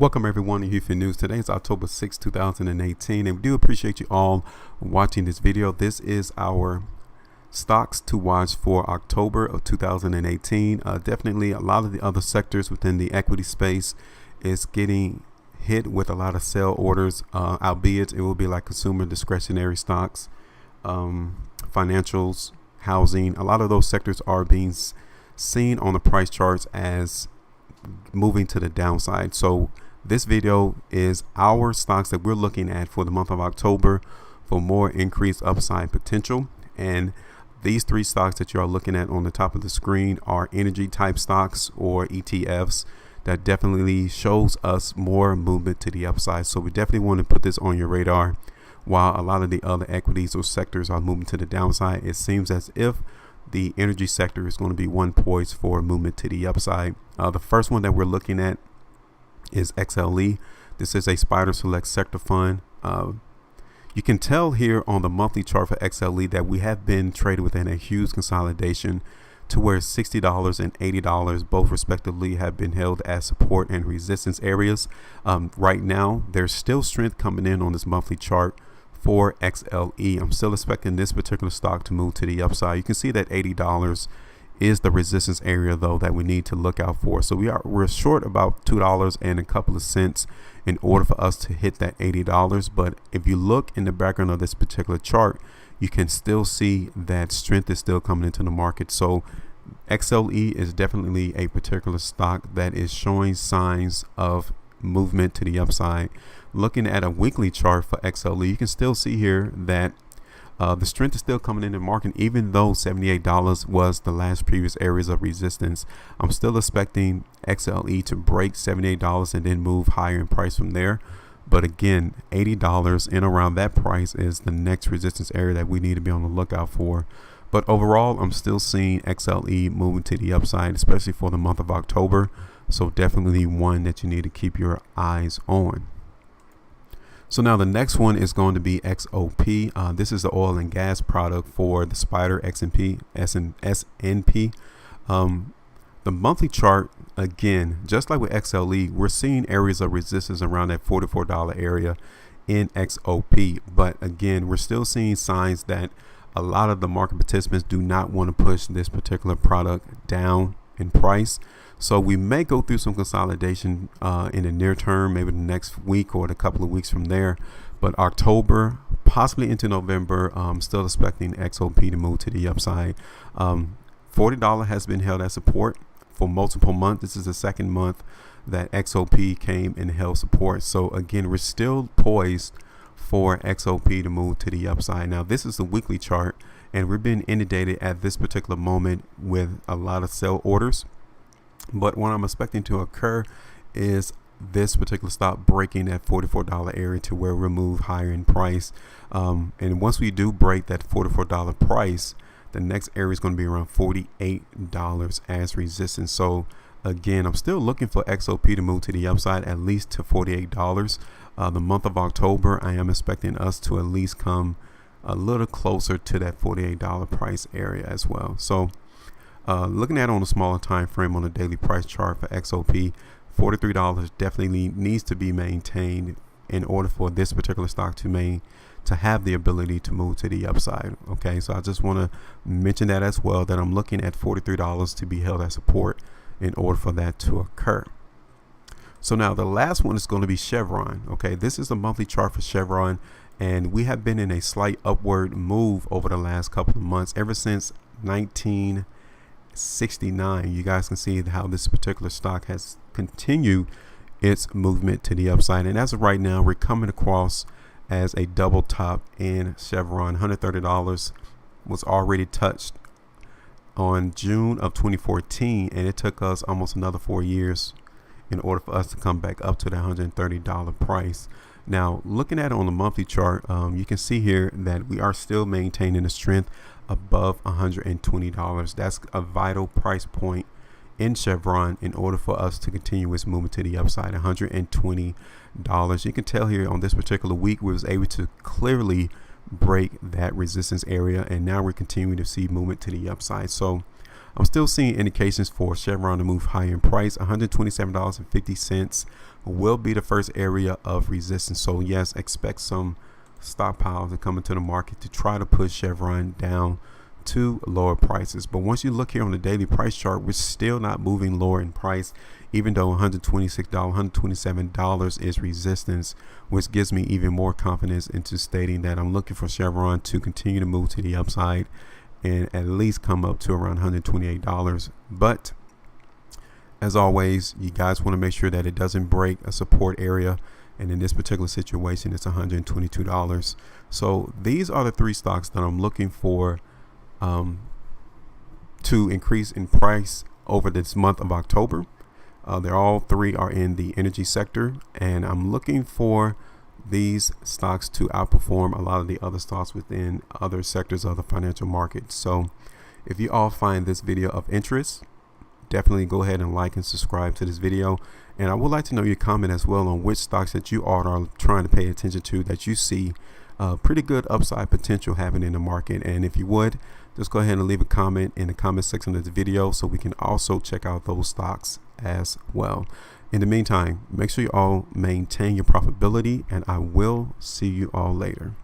Welcome everyone to HueFin News. Today is October 6, 2018, and we do appreciate you all watching this video. This is our stocks to watch for October of 2018. Definitely a lot of the other sectors within the equity space is getting hit with a lot of sell orders, albeit it will be like consumer discretionary stocks, financials, housing. A lot of those sectors are being seen on the price charts as moving to the downside. So this video is our stocks that we're looking at for the month of October for more increased upside potential. And these three stocks that you are looking at on the top of the screen are energy type stocks or ETFs that definitely shows us more movement to the upside. So we definitely want to put this on your radar. While a lot of the other equities or sectors are moving to the downside, it seems as if the energy sector is going to be one poised for movement to the upside. The first one that we're looking at is XLE. This is a Spider Select Sector Fund. You can tell here on the monthly chart for XLE that we have been traded within a huge consolidation to where $60 and $80 both respectively have been held as support and resistance areas. Right now there's still strength coming in on this monthly chart for XLE. I'm still expecting this particular stock to move to the upside. You can see that $80 is the resistance area though that we need to look out for. So we're short about $2 and a couple of cents in order for us to hit that $80. But if you look in the background of this particular chart, you can still see that strength is still coming into the market. So XLE is definitely a particular stock that is showing signs of movement to the upside. Looking at a weekly chart for XLE, you can still see here that the strength is still coming in the market, even though $78 was the last previous areas of resistance. I'm still expecting XLE to break $78 and then move higher in price from there. But again, $80 and around that price is the next resistance area that we need to be on the lookout for. But overall, I'm still seeing XLE moving to the upside, especially for the month of October. So definitely one that you need to keep your eyes on. So now the next one is going to be XOP. This is the oil and gas product for the Spider S&P. The monthly chart, again, just like with XLE, we're seeing areas of resistance around that $44 area in XOP. But again, we're still seeing signs that a lot of the market participants do not want to push this particular product down in price. So we may go through some consolidation in the near term, maybe the next week or a couple of weeks from there. But October, possibly into November, I'm still expecting XOP to move to the upside. $40 has been held as support for multiple months. This is the second month that XOP came and held support. So again, we're still poised for XOP to move to the upside. Now this is the weekly chart, and we're being inundated at this particular moment with a lot of sell orders. But what I'm expecting to occur is this particular stock breaking that $44 area to where we'll move higher in price. And once we do break that $44 price, the next area is going to be around $48 as resistance. So again, I'm still looking for XOP to move to the upside at least to $48. The month of October, I am expecting us to at least come a little closer to that $48 price area as well. So looking at it on a smaller time frame on the daily price chart for XOP, $43 definitely needs to be maintained in order for this particular stock to have the ability to move to the upside. Okay, so I just want to mention that as well, that I'm looking at $43 to be held as support in order for that to occur. So now the last one is going to be Chevron. Okay, this is the monthly chart for Chevron, and we have been in a slight upward move over the last couple of months, ever since 1969. You guys can see how this particular stock has continued its movement to the upside, and as of right now, we're coming across as a double top in Chevron. $130 was already touched on June of 2014, and it took us almost another 4 years in order for us to come back up to the $130 price. Now looking at it on the monthly chart, you can see here that we are still maintaining a strength above $120. That's a vital price point in Chevron in order for us to continue its movement to the upside. $120. You can tell here on this particular week we was able to clearly break that resistance area, and now we're continuing to see movement to the upside. So I'm still seeing indications for Chevron to move higher in price. $127.50 will be the first area of resistance. So yes, expect some stockpiles to come into the market to try to push Chevron down to lower prices. But once you look here on the daily price chart, we're still not moving lower in price, even though $126, $127 is resistance, which gives me even more confidence into stating that I'm looking for Chevron to continue to move to the upside and at least come up to around $128. But as always, you guys want to make sure that it doesn't break a support area, and in this particular situation it's $122. So these are the three stocks that I'm looking for to increase in price over this month of October. They're all three are in the energy sector, and I'm looking for these stocks to outperform a lot of the other stocks within other sectors of the financial market. So if you all find this video of interest, definitely go ahead and like and subscribe to this video. And I would like to know your comment as well on which stocks that you all are trying to pay attention to, that you see pretty good upside potential having in the market. And if you would, just go ahead and leave a comment in the comment section of the video so we can also check out those stocks as well. In the meantime, make sure you all maintain your profitability, and I will see you all later.